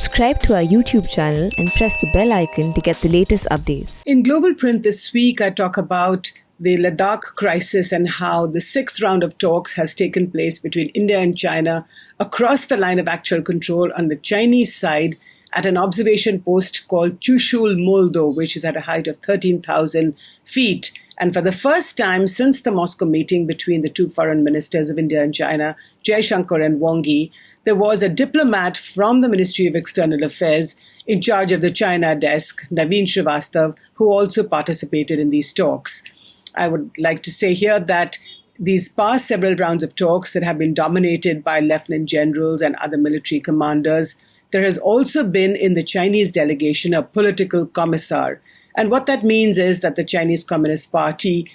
Subscribe to our YouTube channel and press the bell icon to get the latest updates. In Global Print this week, I talk about the Ladakh crisis and how the sixth round of talks has taken place between India and China across the line of actual control on the Chinese side at an observation post called Chushul Moldo, which is at a height of 13,000 feet. And for the first time since the Moscow meeting between the two foreign ministers of India and China, Jaishankar and Wang Yi, there was a diplomat from the Ministry of External Affairs in charge of the China desk, Naveen Srivastav, who also participated in these talks. I would like to say here that these past several rounds of talks that have been dominated by lieutenant generals and other military commanders, there has also been in the Chinese delegation a political commissar. And what that means is that the Chinese Communist Party,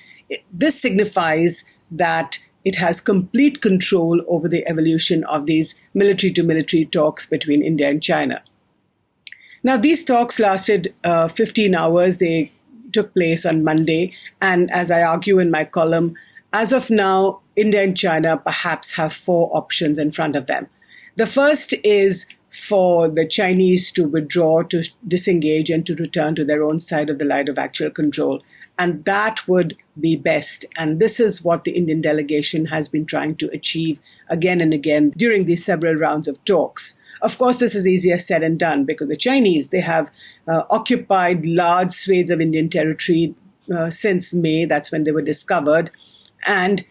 this signifies that it has complete control over the evolution of these military-to-military talks between India and China. Now, these talks lasted 15 hours. They took place on Monday. And as I argue in my column, as of now, India and China perhaps have four options in front of them. The first is for the Chinese to withdraw, to disengage, and to return to their own side of the line of actual control. And that would be best. And this is what the Indian delegation has been trying to achieve again and again during these several rounds of talks. Of course, this is easier said than done because the Chinese, they have occupied large swathes of Indian territory since May. That's when they were discovered. And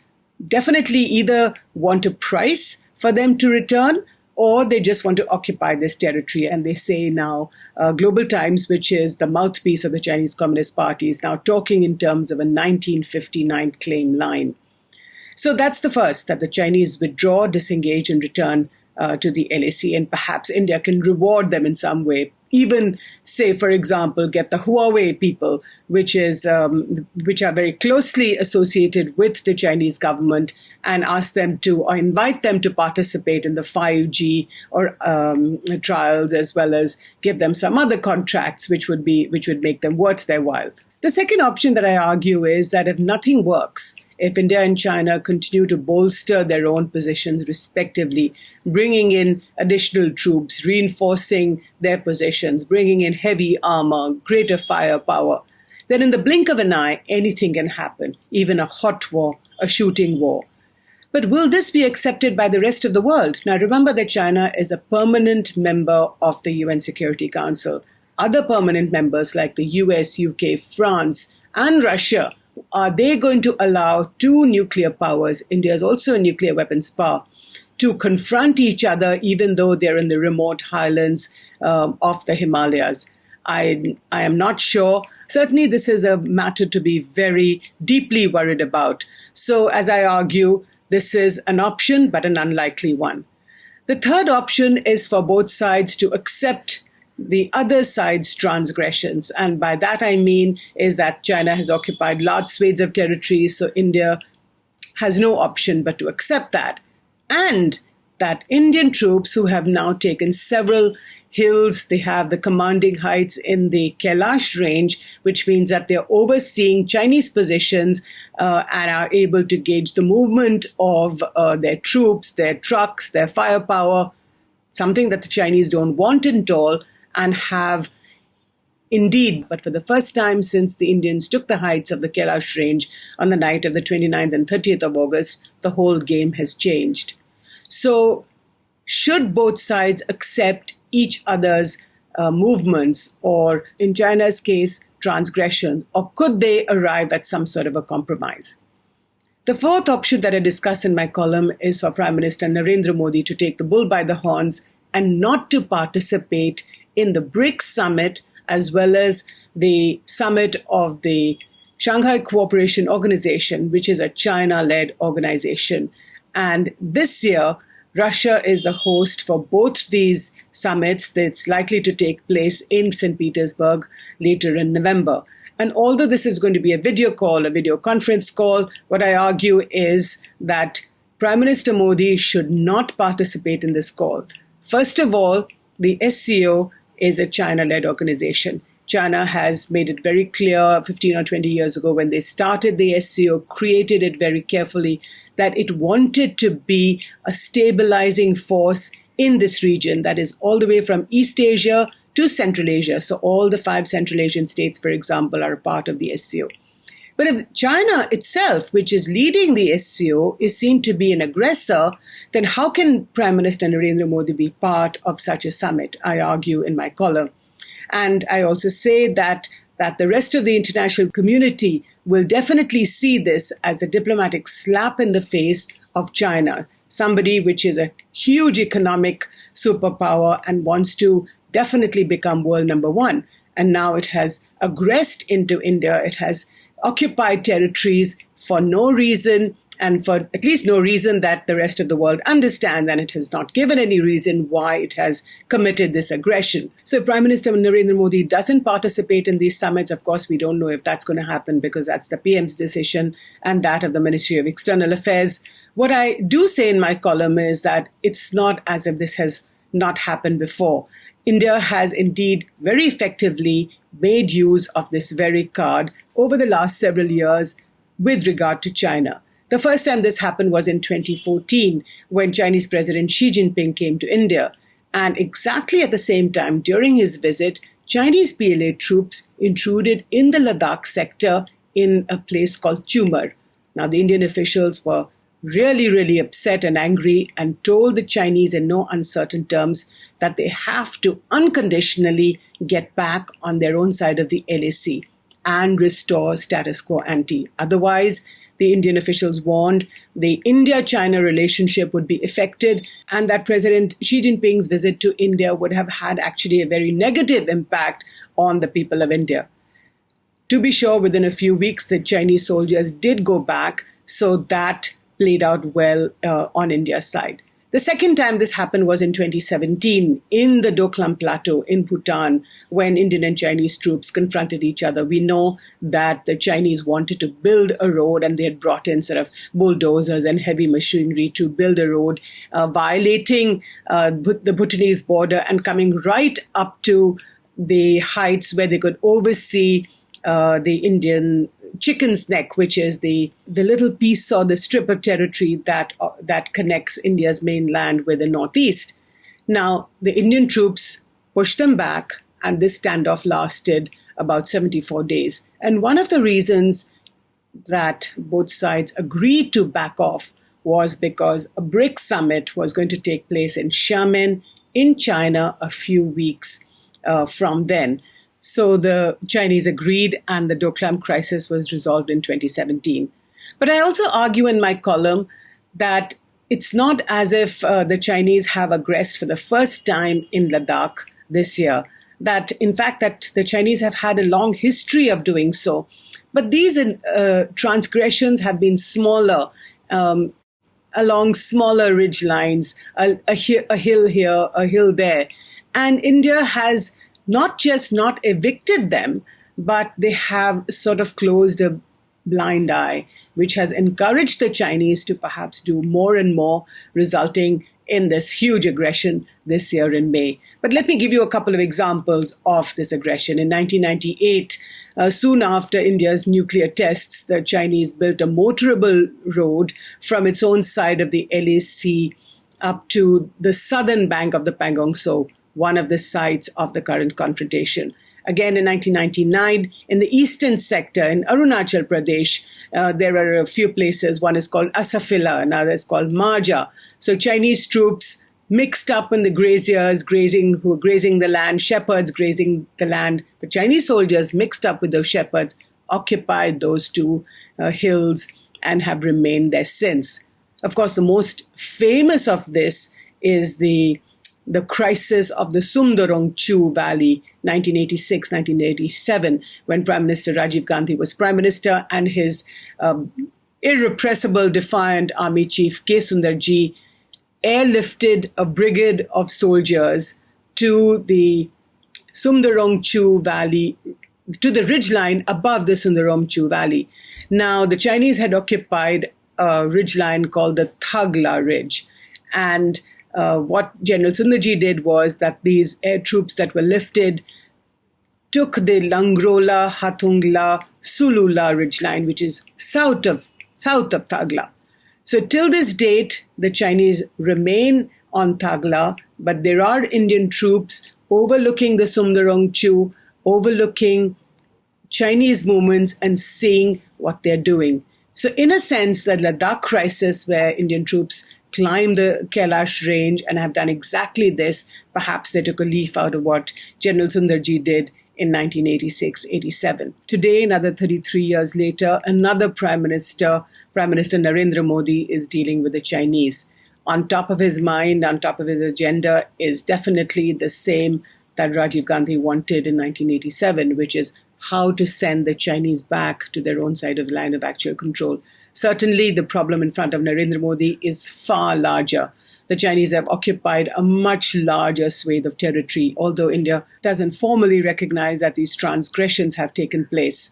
definitely either want a price for them to return, or they just want to occupy this territory. And they say now, Global Times, which is the mouthpiece of the Chinese Communist Party, is now talking in terms of a 1959 claim line. So that's the first, that the Chinese withdraw, disengage, and return to the LAC. And perhaps India can reward them in some way. Even, say, for example, get the Huawei people, which are very closely associated with the Chinese government, and ask them to, or invite them to participate in the 5G or trials, as well as give them some other contracts which would make them worth their while. The second option that I argue is that if nothing works, if India and China continue to bolster their own positions respectively, bringing in additional troops, reinforcing their positions, bringing in heavy armor, greater firepower, then in the blink of an eye, anything can happen, even a hot war, a shooting war. But will this be accepted by the rest of the world? Now, remember that China is a permanent member of the UN Security Council. Other permanent members like the US, UK, France, and Russia, are they going to allow two nuclear powers, India is also a nuclear weapons power, to confront each other even though they're in the remote highlands of the Himalayas? I am not sure. Certainly, this is a matter to be very deeply worried about. So, as I argue, this is an option, but an unlikely one. The third option is for both sides to accept the other side's transgressions. And by that I mean is that China has occupied large swathes of territory, so India has no option but to accept that. And that Indian troops who have now taken several hills, they have the commanding heights in the Kailash range, which means that they're overseeing Chinese positions and are able to gauge the movement of their troops, their trucks, their firepower, something that the Chinese don't want at all, and have indeed, but for the first time since the Indians took the heights of the Kailash range on the night of the 29th and 30th of August, the whole game has changed. So should both sides accept each other's movements, or in China's case, transgressions, or could they arrive at some sort of a compromise? The fourth option that I discuss in my column is for Prime Minister Narendra Modi to take the bull by the horns and not to participate in the BRICS summit, as well as the summit of the Shanghai Cooperation Organization, which is a China-led organization. And this year, Russia is the host for both these summits that's likely to take place in St. Petersburg later in November. And although this is going to be a video call, a video conference call, what I argue is that Prime Minister Modi should not participate in this call. First of all, the SCO is a China-led organization. China has made it very clear 15 or 20 years ago when they started the SCO, created it very carefully, that it wanted to be a stabilizing force in this region, that is all the way from East Asia to Central Asia. So all the 5 Central Asian states, for example, are a part of the SCO. But if China itself, which is leading the SCO, is seen to be an aggressor, then how can Prime Minister Narendra Modi be part of such a summit? I argue in my column. And I also say that the rest of the international community will definitely see this as a diplomatic slap in the face of China, somebody which is a huge economic superpower and wants to definitely become world number one. And now it has aggressed into India. It has occupied territories for no reason, and for at least no reason that the rest of the world understands, and it has not given any reason why it has committed this aggression. So if Prime Minister Narendra Modi doesn't participate in these summits, of course, we don't know if that's going to happen because that's the PM's decision and that of the Ministry of External Affairs. What I do say in my column is that it's not as if this has not happened before. India has indeed very effectively made use of this very card over the last several years with regard to China. The first time this happened was in 2014 when Chinese President Xi Jinping came to India. And exactly at the same time, during his visit, Chinese PLA troops intruded in the Ladakh sector in a place called Chumar. Now, the Indian officials were really, really upset and angry and told the Chinese in no uncertain terms that they have to unconditionally get back on their own side of the LAC and restore status quo ante. Otherwise, the Indian officials warned the India-China relationship would be affected and that President Xi Jinping's visit to India would have had actually a very negative impact on the people of India. To be sure, within a few weeks, the Chinese soldiers did go back, so that played out well on India's side. The second time this happened was in 2017 in the Doklam Plateau in Bhutan, when Indian and Chinese troops confronted each other. We know that the Chinese wanted to build a road and they had brought in sort of bulldozers and heavy machinery to build a road, violating the Bhutanese border and coming right up to the heights where they could oversee the Indian Chicken's Neck, which is the little piece or the strip of territory that connects India's mainland with the northeast. Now, the Indian troops pushed them back, and this standoff lasted about 74 days. And one of the reasons that both sides agreed to back off was because a BRICS summit was going to take place in Xiamen in China a few weeks from then. So the Chinese agreed and the Doklam crisis was resolved in 2017. But I also argue in my column that it's not as if the Chinese have aggressed for the first time in Ladakh this year. That, in fact, that the Chinese have had a long history of doing so. But these transgressions have been smaller, along smaller ridge lines, a hill here, a hill there. And India has not just not evicted them, but they have sort of closed a blind eye, which has encouraged the Chinese to perhaps do more and more, resulting in this huge aggression this year in May. But let me give you a couple of examples of this aggression. In 1998, soon after India's nuclear tests, the Chinese built a motorable road from its own side of the LAC up to the southern bank of the Pangong Tso, one of the sites of the current confrontation. Again, in 1999, in the eastern sector in Arunachal Pradesh, there are a few places. One is called Asafila, another is called Marja. So Chinese troops mixed up in the graziers, who were grazing the land, shepherds grazing the land. The Chinese soldiers mixed up with those shepherds, occupied those two hills and have remained there since. Of course, the most famous of this is the crisis of the Sumdorong Chu Valley, 1986-1987, when Prime Minister Rajiv Gandhi was Prime Minister and his irrepressible, defiant Army Chief K. Sundarji airlifted a brigade of soldiers to the Sumdorong Chu Valley, to the ridgeline above the Sumdorong Chu Valley. Now, the Chinese had occupied a ridgeline called the Thagla Ridge, and what General Sundarji did was that these air troops that were lifted took the Langrola, Hathungla, Sulula ridgeline, which is south of Thagla. So till this date, the Chinese remain on Thagla, but there are Indian troops overlooking the Sumdarong-Chu, overlooking Chinese movements and seeing what they're doing. So in a sense, the Ladakh crisis, where Indian troops climbed the Kailash range and have done exactly this, perhaps they took a leaf out of what General Sundarji did in 1986-87. Today, another 33 years later, another Prime Minister Narendra Modi, is dealing with the Chinese. On top of his mind, on top of his agenda, is definitely the same that Rajiv Gandhi wanted in 1987, which is how to send the Chinese back to their own side of the line of actual control. Certainly, the problem in front of Narendra Modi is far larger. The Chinese have occupied a much larger swathe of territory, although India doesn't formally recognize that these transgressions have taken place.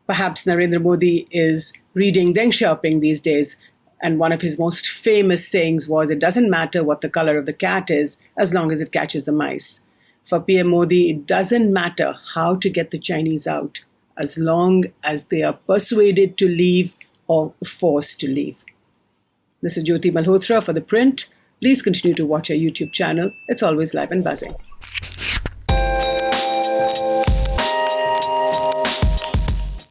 Perhaps Narendra Modi is reading Deng Xiaoping these days, and one of his most famous sayings was, "It doesn't matter what the color of the cat is, as long as it catches the mice." For PM Modi, it doesn't matter how to get the Chinese out, as long as they are persuaded to leave or forced to leave. This is Jyoti Malhotra for The Print. Please continue to watch our YouTube channel. It's always live and buzzing.